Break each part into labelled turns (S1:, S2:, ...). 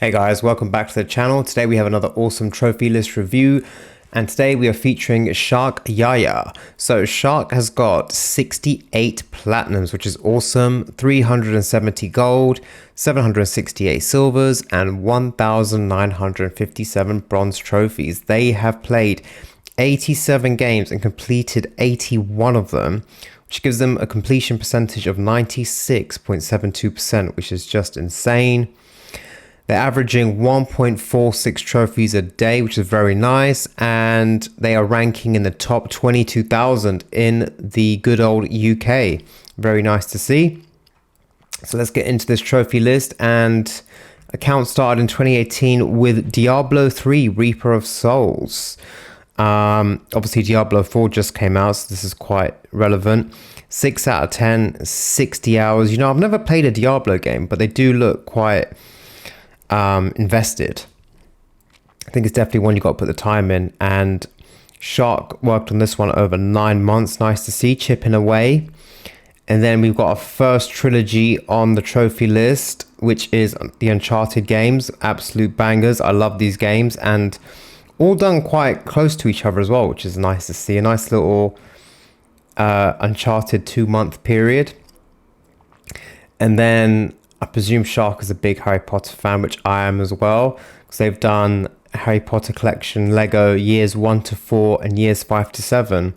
S1: Hey guys, welcome back to the channel. Today we have another awesome trophy list review, and today we are featuring Shark Yaya. So Shark has got 68 platinums, which is awesome, 370 gold, 768 silvers, and 1,957 bronze trophies. They have played 87 games and completed 81 of them, which gives them a completion percentage of 96.72%, which is just insane. They're averaging 1.46 trophies a day, which is very nice, and they are ranking in the top 22,000 in the good old UK. Very nice to see. So let's get into this trophy list. And account started in 2018 with Diablo 3 Reaper of Souls. Obviously Diablo 4 just came out, so this is quite relevant. 6 out of 10, 60 hours. You know, I've never played a Diablo game, but they do look quite invested. I think it's definitely one you got to put the time in, and Shark worked on this one over 9 months. Nice to see, chipping away. And then we've got our first trilogy on the trophy list, which is the Uncharted games. Absolute bangers. I love these games, and all done quite close to each other as well, which is nice to see. A nice little Uncharted 2-month period. And then I presume Shark is a big Harry Potter fan, which I am as well, because they've done Harry Potter collection Lego years 1 to 4 and years 5 to 7.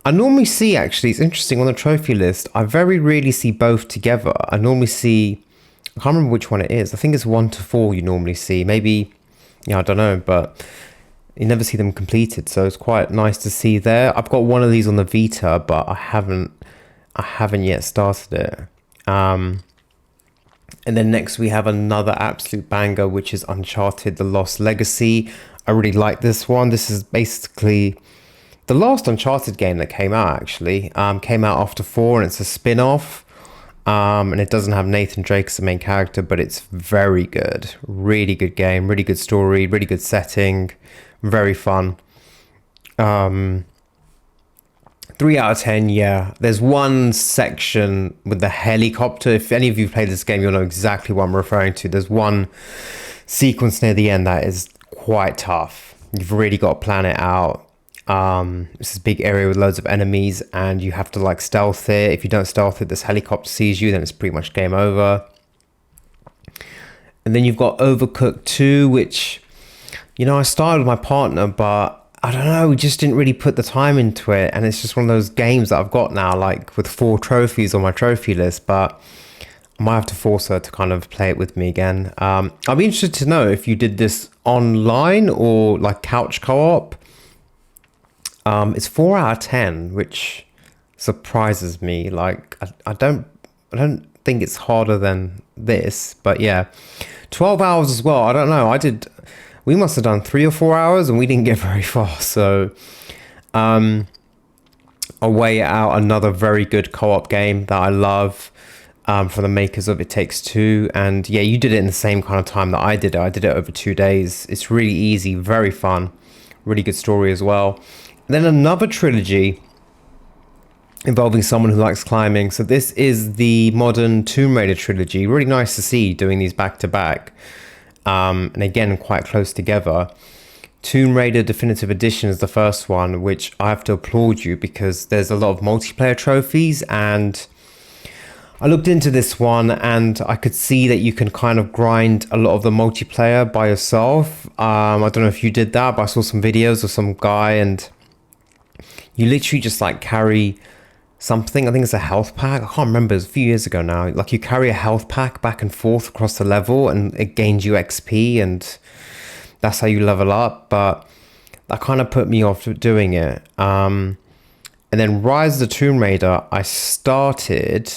S1: I normally see, actually, it's interesting on the trophy list, I very rarely see both together. I normally see, I can't remember which one it is. I think it's 1 to 4 you normally see. Maybe, yeah, I don't know, but you never see them completed. So it's quite nice to see there. I've got one of these on the Vita, but I haven't yet started it. And then next we have another absolute banger, which is Uncharted The Lost Legacy. I really like this one. This is basically the last Uncharted game that came out, actually. Came out after 4, and it's a spin-off. And it doesn't have Nathan Drake as the main character, but it's very good. Really good game, really good story, really good setting, very fun. 3 out of 10, yeah. There's one section with the helicopter. If any of you played this game, you'll know exactly what I'm referring to. There's one sequence near the end that is quite tough. You've really got to plan it out. It's this big area with loads of enemies, and you have to like stealth it. If you don't stealth it, this helicopter sees you, then it's pretty much game over. And then you've got Overcooked 2, which, you know, I started with my partner, but I don't know, we just didn't really put the time into it, and it's just one of those games that I've got now, like with 4 trophies on my trophy list, but I might have to force her to kind of play it with me again. I'd be interested to know if you did this online or like couch co-op. It's 4 out of 10, which surprises me. Like I don't think it's harder than this, but yeah, 12 hours as well. I don't know. We must have done 3 or 4 hours, and we didn't get very far. So I'll weigh out another very good co-op game that I love, from the makers of It Takes Two. And yeah, you did it in the same kind of time that I did it. I did it over 2 days. It's really easy, very fun, really good story as well. And then another trilogy involving someone who likes climbing. So this is the modern Tomb Raider trilogy. Really nice to see doing these back to back. And again, quite close together. Tomb Raider Definitive Edition is the first one, which I have to applaud you, because there's a lot of multiplayer trophies, and I looked into this one and I could see that you can kind of grind a lot of the multiplayer by yourself. I don't know if you did that, but I saw some videos of some guy, and you literally just like carry something. I think it's a health pack. I can't remember. It's a few years ago now. Like you carry a health pack back and forth across the level, and it gains you XP, and that's how you level up. But that kind of put me off doing it. And then Rise of the Tomb Raider, I started,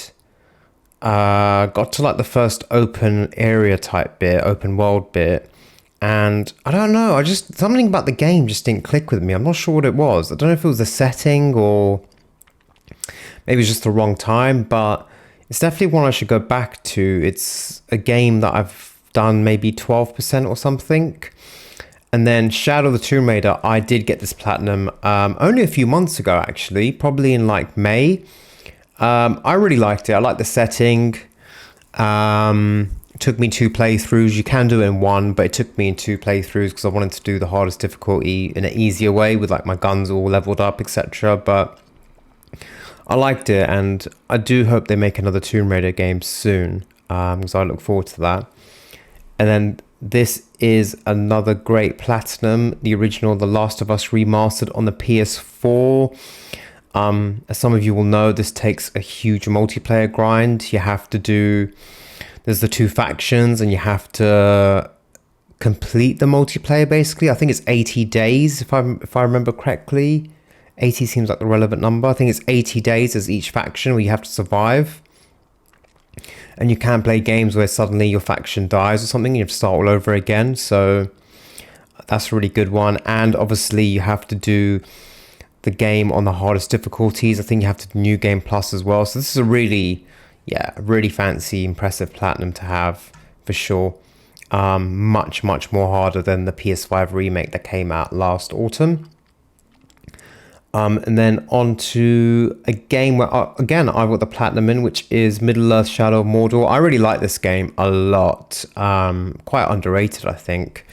S1: got to like the first open area type bit, open world bit. And I don't know, something about the game just didn't click with me. I'm not sure what it was. I don't know if it was the setting or maybe it's just the wrong time, but it's definitely one I should go back to. It's a game that I've done maybe 12% or something. And then Shadow of the Tomb Raider, I did get this platinum only a few months ago, actually, probably in like May. I really liked it. I like the setting. It took me 2 playthroughs. You can do it in one, but it took me in 2 playthroughs because I wanted to do the hardest difficulty in an easier way with like my guns all leveled up, etc. But I liked it, and I do hope they make another Tomb Raider game soon, because I look forward to that. And then this is another great platinum, the original The Last of Us remastered on the PS4. As some of you will know, this takes a huge multiplayer grind. You have to do, there's the 2 factions, and you have to complete the multiplayer basically. I think it's 80 days if I remember correctly. 80 seems like the relevant number. I think it's 80 days as each faction where you have to survive. And you can play games where suddenly your faction dies or something and you have to start all over again. So that's a really good one. And obviously you have to do the game on the hardest difficulties. I think you have to do New Game Plus as well. So this is a really, really fancy, impressive platinum to have for sure. Much more harder than the PS5 remake that came out last autumn. And then on to a game where, again, I've got the platinum in, which is Middle-earth: Shadow of Mordor. I really like this game a lot. Quite underrated, I think.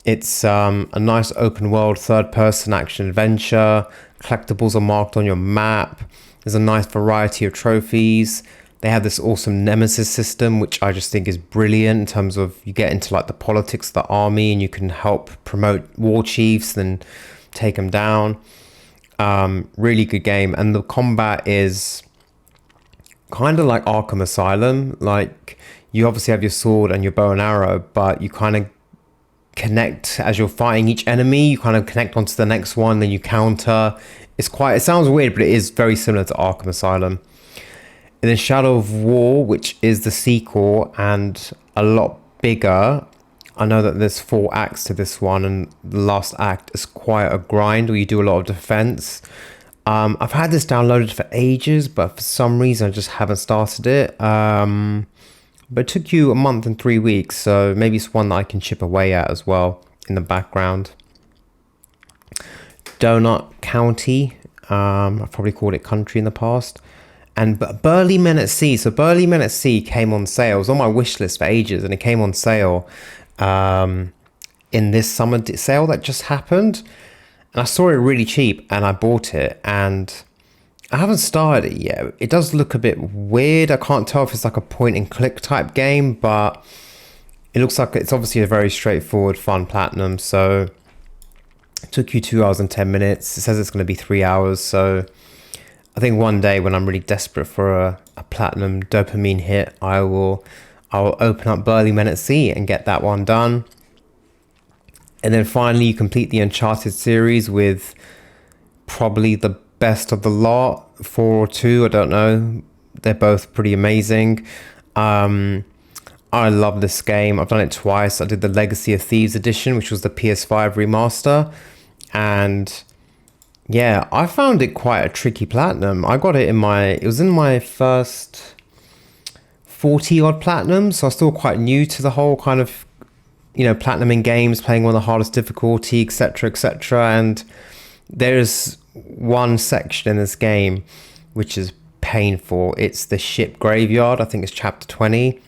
S1: It's a nice open-world, third-person action-adventure. Collectibles are marked on your map. There's a nice variety of trophies. They have this awesome nemesis system, which I just think is brilliant in terms of you get into like the politics of the army and you can help promote war chiefs and take them down. Really good game, and the combat is kind of like Arkham Asylum. Like, you obviously have your sword and your bow and arrow, but you kind of connect as you're fighting each enemy. You kind of connect onto the next one, then you counter. It sounds weird, but it is very similar to Arkham Asylum. And then Shadow of War, which is the sequel and a lot bigger. I know that there's 4 acts to this one, and the last act is quite a grind where you do a lot of defense. I've had this downloaded for ages, but for some reason I just haven't started it. But it took you a month and 3 weeks, so maybe it's one that I can chip away at as well in the background. Donut County. I've probably called it Country in the past. And Burly Men at Sea. So Burly Men at Sea came on sale. It was on my wish list for ages, and it came on sale in this summer sale that just happened, and I saw it really cheap and I bought it, and I haven't started it yet. It does look a bit weird. I can't tell if it's like a point and click type game, but it looks like it's obviously a very straightforward fun platinum. So it took you 2 hours and 10 minutes. It says it's going to be 3 hours, so I think one day when I'm really desperate for a platinum dopamine hit, I'll open up Burly Men at Sea and get that one done. And then finally, you complete the Uncharted series with probably the best of the lot, 4 or 2, I don't know. They're both pretty amazing. I love this game. I've done it twice. I did the Legacy of Thieves edition, which was the PS5 remaster. And yeah, I found it quite a tricky platinum. I got it it was in my first 40 odd platinum, so I'm still quite new to the whole kind of, platinum in games, playing on the hardest difficulty, etc, and there's one section in this game which is painful. It's the ship graveyard. I think it's chapter 20.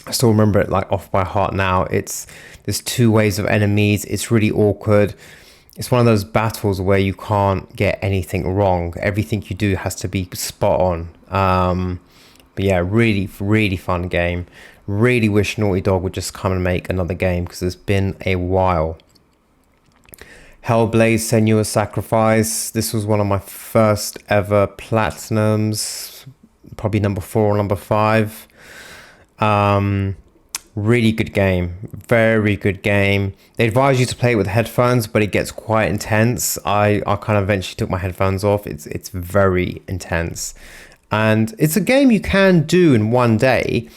S1: I still remember it like off by heart now. There's 2 waves of enemies. It's really awkward. It's one of those battles where you can't get anything wrong. Everything you do has to be spot on. But yeah, really, really fun game. Really wish Naughty Dog would just come and make another game, because it's been a while. Hellblade: Senua's Sacrifice. This was one of my first ever platinums. Probably number 4 or number 5. Really good game. Very good game. They advise you to play it with headphones, but it gets quite intense. I kind of eventually took my headphones off. It's very intense. And it's a game you can do in one day.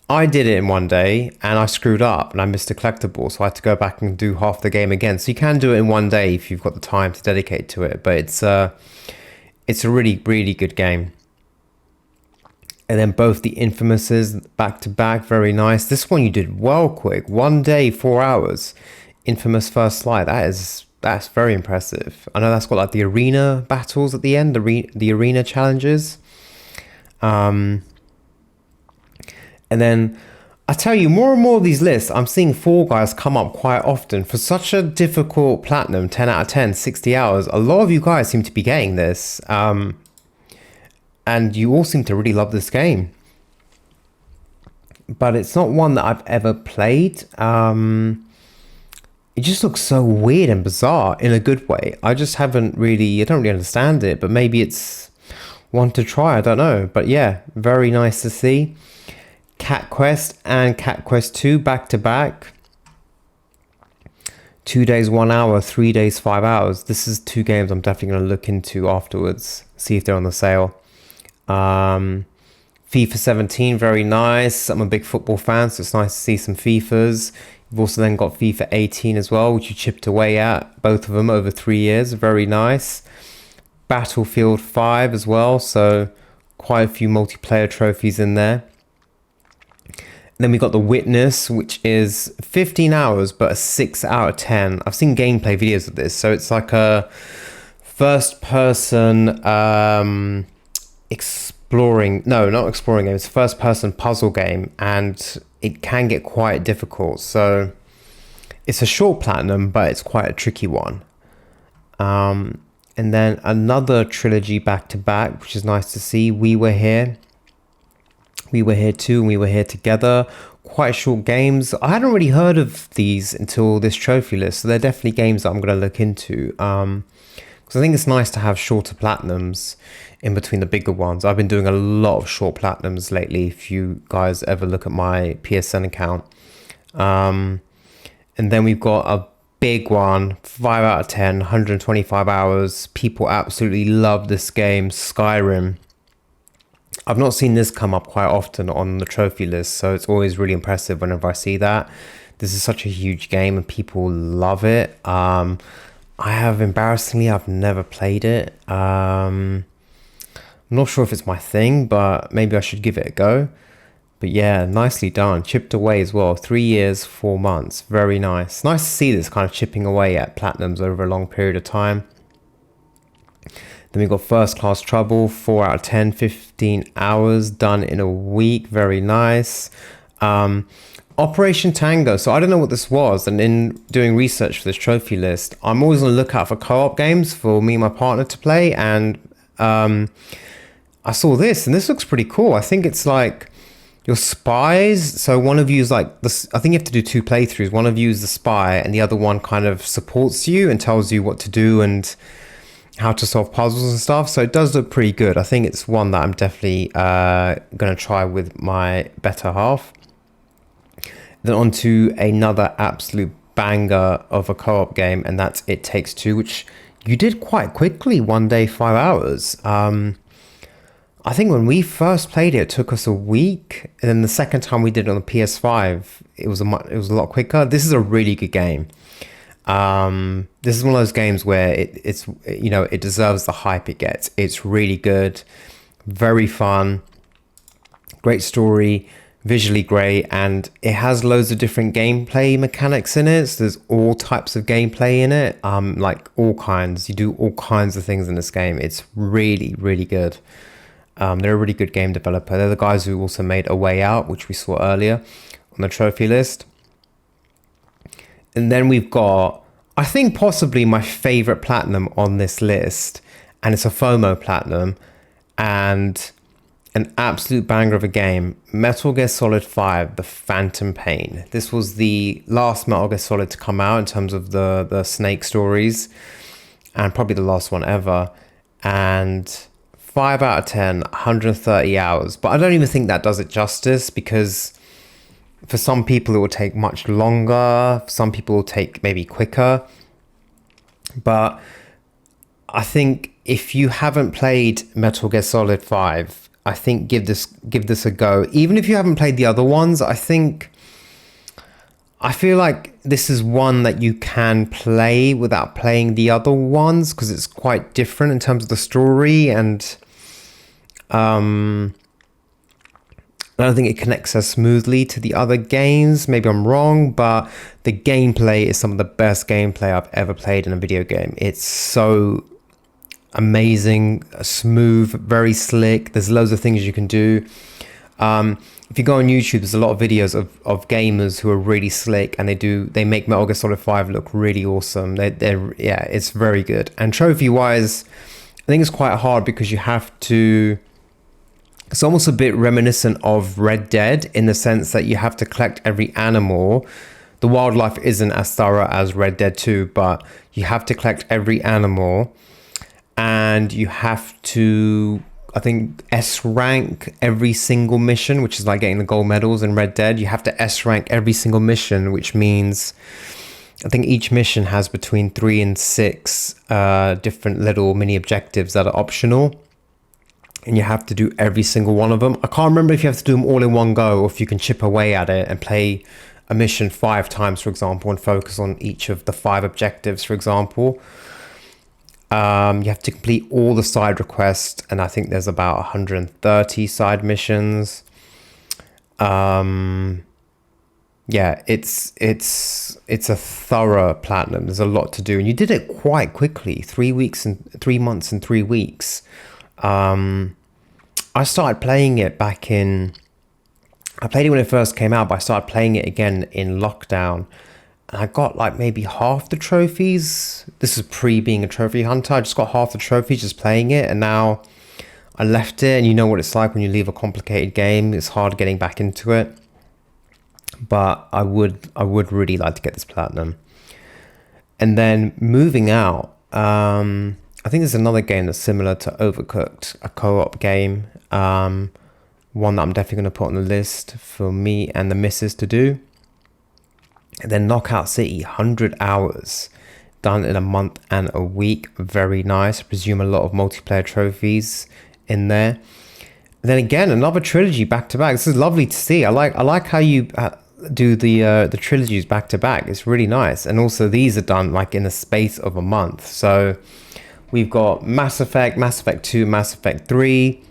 S1: I did it in one day and I screwed up and I missed a collectible, so I had to go back and do half the game again. So you can do it in one day if you've got the time to dedicate to it, but it's a really, really good game. And then both the Infamouses back to back, very nice. This one you did well quick. 1 day, 4 hours. Infamous First Light, that's very impressive. I know that's got like the arena battles at the end, the arena challenges. And then I tell you, more and more of these lists, I'm seeing Fall Guys come up quite often. For such a difficult platinum, 10 out of 10, 60 hours, a lot of you guys seem to be getting this. And you all seem to really love this game. But it's not one that I've ever played. It just looks so weird and bizarre in a good way. I just haven't really, I don't really understand it, but maybe it's one to try, I don't know. But yeah, very nice to see. Cat Quest and Cat Quest 2 back to back. 2 days, 1 hour, 3 days, 5 hours. This is two games I'm definitely going to look into afterwards, see if they're on the sale. FIFA 17, very nice. I'm a big football fan, so it's nice to see some FIFAs. You've also then got FIFA 18 as well, which you chipped away at, both of them over 3 years, very nice. Battlefield 5 as well, so quite a few multiplayer trophies in there. And then we got The Witness, which is 15 hours, but a 6 out of 10. I've seen gameplay videos of this, so it's like a first-person exploring, no, not exploring game, it's a first-person puzzle game, and it can get quite difficult. So it's a short platinum, but it's quite a tricky one. And then another trilogy back to back, which is nice to see. We Were Here. We Were Here Too, and We Were Here Together. Quite short games. I hadn't really heard of these until this trophy list, so they're definitely games that I'm going to look into. Because I think it's nice to have shorter platinums in between the bigger ones. I've been doing a lot of short platinums lately, if you guys ever look at my PSN account. And then we've got a big one, 5 out of 10, 125 hours. People absolutely love this game, Skyrim. I've not seen this come up quite often on the trophy list, so it's always really impressive whenever I see that. This is such a huge game and people love it. I have, embarrassingly, I've never played it. I'm not sure if it's my thing, but maybe I should give it a go. But yeah, nicely done. Chipped away as well. 3 years, 4 months. Very nice. Nice to see this kind of chipping away at platinums over a long period of time. Then we've got First Class Trouble, 4 out of 10, 15 hours, done in a week. Very nice. Operation Tango. So I don't know what this was. And in doing research for this trophy list, I'm always on the lookout for co-op games for me and my partner to play. And I saw this, and this looks pretty cool. I think it's like your spies. So one of you is like this. I think you have to do 2 playthroughs. One of you is the spy, and the other one kind of supports you and tells you what to do and how to solve puzzles and stuff. So it does look pretty good. I think it's one that I'm definitely going to try with my better half. Then on to another absolute banger of a co-op game, and that's It Takes Two, which you did quite quickly, 1 day, 5 hours. I think when we first played it took us a week, and then the second time we did it on the PS5, it was a lot quicker. This is a really good game. This is one of those games where it's you know, it deserves the hype it gets. It's really good, very fun, great story, visually great, and it has loads of different gameplay mechanics in it. So there's all types of gameplay in it, like all kinds. You do all kinds of things in this game. It's really, really good. They're a really good game developer. They're the guys who also made A Way Out, which we saw earlier on the trophy list. And then we've got, I think, possibly my favorite platinum on this list, and it's a FOMO platinum and an absolute banger of a game, Metal Gear Solid 5, The Phantom Pain. This was the last Metal Gear Solid to come out in terms of the Snake stories, and probably the last one ever. And 5 out of 10, 130 hours. But I don't even think that does it justice, because for some people it will take much longer. For some people it will take maybe quicker. But I think if you haven't played Metal Gear Solid 5, I think give this a go. Even if you haven't played the other ones, I feel like this is one that you can play without playing the other ones, because it's quite different in terms of the story, and I don't think it connects as smoothly to the other games. Maybe I'm wrong, but the gameplay is some of the best gameplay I've ever played in a video game. It's so amazing, smooth, very slick. There's loads of things you can do. If you go on YouTube, there's a lot of videos of gamers who are really slick, and they make Metal Gear Solid 5 look really awesome. Yeah, it's very good. And trophy wise, I think it's quite hard because you have to. It's almost a bit reminiscent of Red Dead in the sense that you have to collect every animal. The wildlife isn't as thorough as Red Dead 2, but you have to collect every animal, and you have to, I think, S rank every single mission, which is like getting the gold medals in Red Dead. You have to S rank every single mission, which means I think each mission has between 3 and 6 different little mini objectives that are optional, and you have to do every single one of them. I can't remember if you have to do them all in one go or if you can chip away at it and play a mission 5 times, for example, and focus on each of the 5 objectives, for example. You have to complete all the side requests, and I think there's about 130 side missions. Yeah, it's a thorough platinum. There's a lot to do, and you did it quite quickly. 3 months and 3 weeks. I started playing it I played it when it first came out, but I started playing it again in lockdown. And I got like maybe half the trophies. This is pre being a trophy hunter. I just got half the trophies just playing it. And now I left it. And you know what it's like when you leave a complicated game. It's hard getting back into it. But I would really like to get this platinum. And then moving out, I think there's another game that's similar to Overcooked, a co-op game. One that I'm definitely going to put on the list for me and the missus to do. And then Knockout City, 100 hours, done in a month and a week. Very nice. I presume a lot of multiplayer trophies in there. And then again, another trilogy back to back. This is lovely to see. I like how you do the trilogies back to back. It's really nice. And also these are done like in the space of a month. So we've got Mass Effect 2, Mass Effect 3,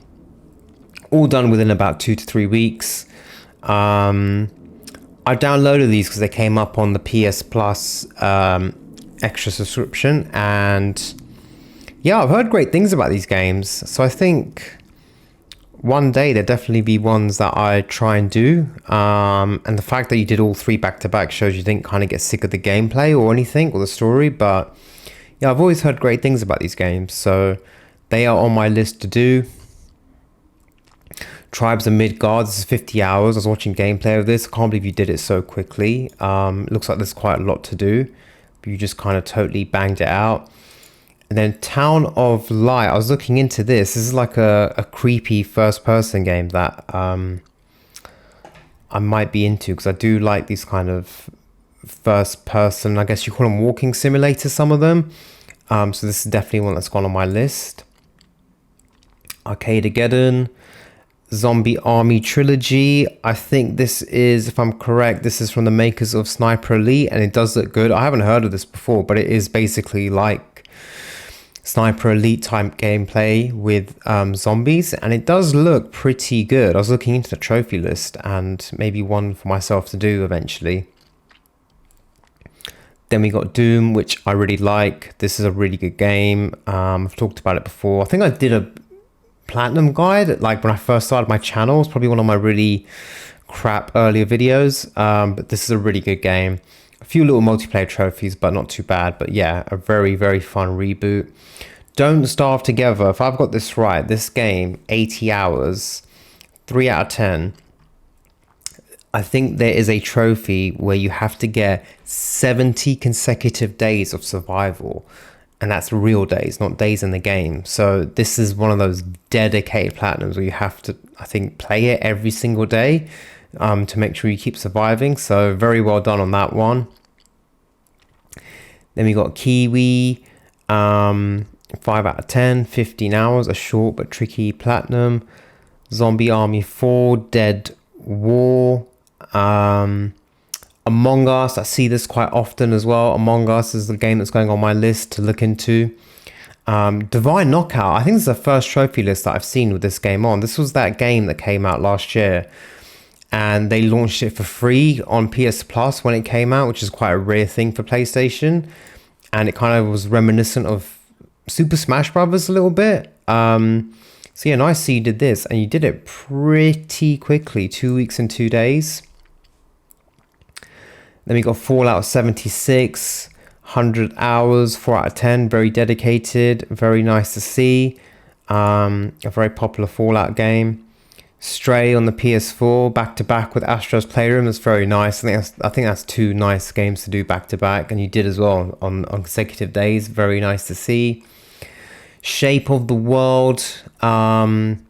S1: all done within about 2 to 3 weeks. I downloaded these because they came up on the PS Plus extra subscription, and yeah, I've heard great things about these games. So I think one day there'll definitely be ones that I try and do. And the fact that you did all 3 back to back shows you didn't kind of get sick of the gameplay or anything or the story. But yeah, I've always heard great things about these games, so they are on my list to do. Tribes of Midgard, this is 50 hours. I was watching gameplay of this. I can't believe you did it so quickly. Looks like there's quite a lot to do, but you just kind of totally banged it out. And then Town of Light, I was looking into this. This is like a creepy first-person game that I might be into, because I do like these kind of first-person, I guess you call them walking simulators, some of them. So this is definitely one that's gone on my list. Arcadegeddon, Zombie Army Trilogy. I think this is, if I'm correct, this is from the makers of Sniper Elite, and it does look good. I haven't heard of this before, but it is basically like Sniper Elite type gameplay with zombies, and it does look pretty good. I was looking into the trophy list, and maybe one for myself to do eventually. Then we got Doom, which I really like. This is a really good game. I've talked about it before. I think I did a platinum guide like when I first started my channel. It's probably one of my really crap earlier videos, but this is a really good game. A few little multiplayer trophies, but not too bad. But yeah, a very, very fun reboot. Don't Starve Together. If I've got this right, this game, 80 hours, 3 out of 10. I think there is a trophy where you have to get 70 consecutive days of survival. And that's real days, not days in the game. So this is one of those dedicated platinums where you have to, I think, play it every single day to make sure you keep surviving. So very well done on that one. Then we got Kiwi, 5 out of 10, 15 hours, a short but tricky platinum. Zombie Army 4, Dead War. Among Us, I see this quite often as well. Among Us is the game that's going on my list to look into. Divine Knockout, I think this is the first trophy list that I've seen with this game on. This was that game that came out last year, and they launched it for free on PS Plus when it came out, which is quite a rare thing for PlayStation. And it kind of was reminiscent of Super Smash Brothers a little bit. So yeah, nice you did this, and you did it pretty quickly, 2 weeks and 2 days. Then we got Fallout 76, 100 hours, 4 out of 10, very dedicated, very nice to see. A very popular Fallout game. Stray on the PS4, back to back with Astro's Playroom. That's very nice. I think that's two nice games to do back to back, and you did as well on consecutive days. Very nice to see. Shape of the World, 10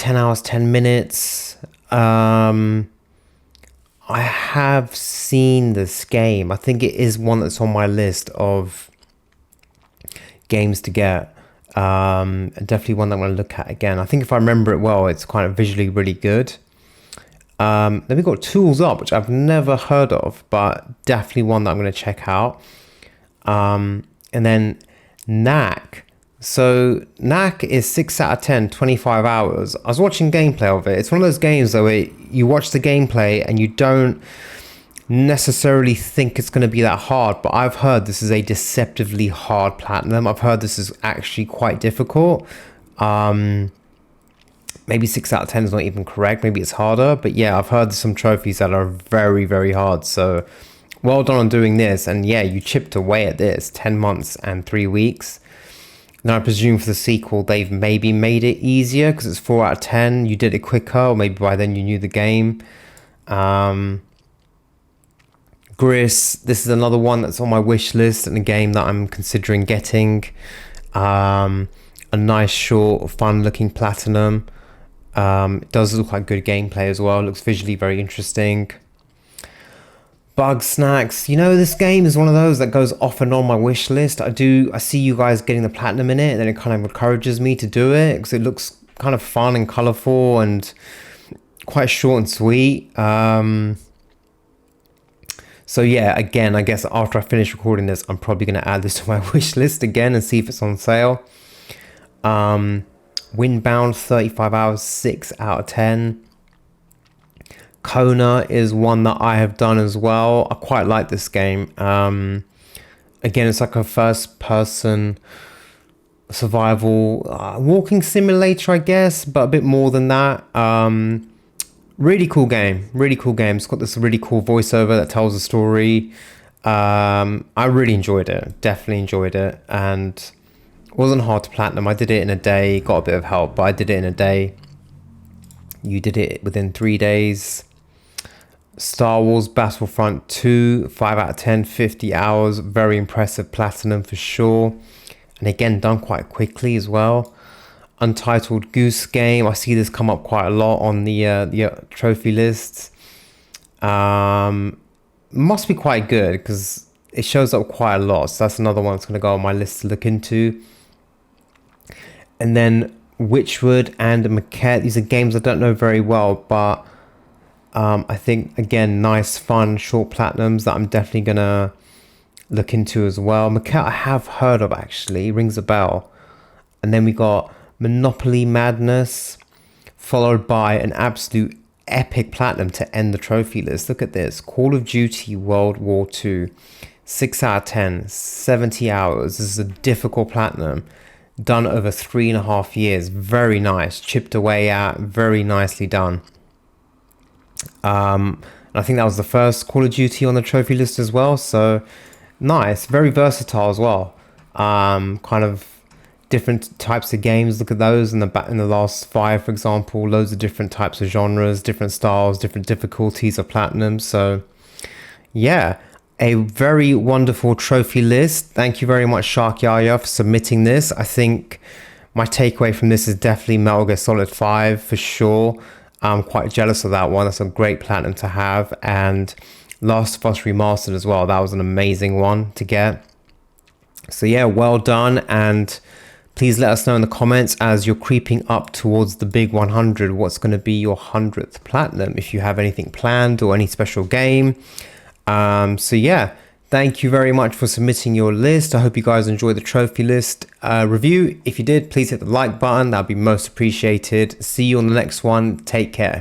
S1: hours, 10 minutes. I have seen this game. I think it is one that's on my list of games to get. Definitely one that I'm going to look at again. I think if I remember it well, it's kind of visually really good. Then we've got Tools Up, which I've never heard of, but definitely one that I'm going to check out. And then Knack. So Knack is 6 out of 10, 25 hours. I was watching gameplay of it. It's one of those games though where you watch the gameplay and you don't necessarily think it's going to be that hard, but I've heard this is a deceptively hard platinum. I've heard this is actually quite difficult. Maybe 6 out of 10 is not even correct. Maybe it's harder, but yeah, I've heard some trophies that are very, very hard. So well done on doing this. And yeah, you chipped away at this 10 months and 3 weeks. Now I presume for the sequel they've maybe made it easier because it's 4 out of 10. You did it quicker, or maybe by then you knew the game. Gris, this is another one that's on my wish list and a game that I'm considering getting. A nice, short, fun-looking platinum. It does look like good gameplay as well. It looks visually very interesting. Bugsnax, you know, this game is one of those that goes off and on my wish list. I see you guys getting the platinum in it, and then it kind of encourages me to do it because it looks kind of fun and colorful and quite short and sweet. So yeah, again, I guess after I finish recording this, I'm probably going to add this to my wish list again and see if it's on sale. Windbound, 35 hours, 6 out of 10. Kona is one that I have done as well. I quite like this game. Again, it's like a first-person survival walking simulator, I guess, but a bit more than that. Really cool game. Really cool game. It's got this really cool voiceover that tells a story. I really enjoyed it. Definitely enjoyed it. And it wasn't hard to platinum. I did it in a day. Got a bit of help, but I did it in a day. You did it within 3 days. Star Wars Battlefront 2, 5 out of 10, 50 hours. Very impressive platinum for sure. And again, done quite quickly as well. Untitled Goose Game. I see this come up quite a lot on the trophy lists. Must be quite good because it shows up quite a lot. So that's another one that's going to go on my list to look into. And then Witchwood and Maquette. These are games I don't know very well, but I think, again, nice, fun, short platinums that I'm definitely going to look into as well. Maquette I have heard of, actually. Rings a bell. And then we got Monopoly Madness, followed by an absolute epic platinum to end the trophy list. Look at this. Call of Duty World War II. 6 out of 10. 70 hours. This is a difficult platinum. Done over 3.5 years. Very nice. Chipped away at. Very nicely done. And I think that was the first Call of Duty on the trophy list as well. So nice. Very versatile as well. Kind of different types of games. Look at those in the last 5, for example. Loads of different types of genres, different styles, different difficulties of platinum. So yeah, a very wonderful trophy list. Thank you very much, Shark Yaya, for submitting this. I think my takeaway from this is definitely Metal Gear Solid 5 for sure. I'm quite jealous of that one. That's a great platinum to have. And Last of Us Remastered as well. That was an amazing one to get. So yeah, well done. And please let us know in the comments as you're creeping up towards the big 100, what's going to be your 100th platinum, if you have anything planned or any special game. So yeah, thank you very much for submitting your list. I hope you guys enjoyed the trophy list review. If you did, please hit the like button. That'd be most appreciated. See you on the next one. Take care.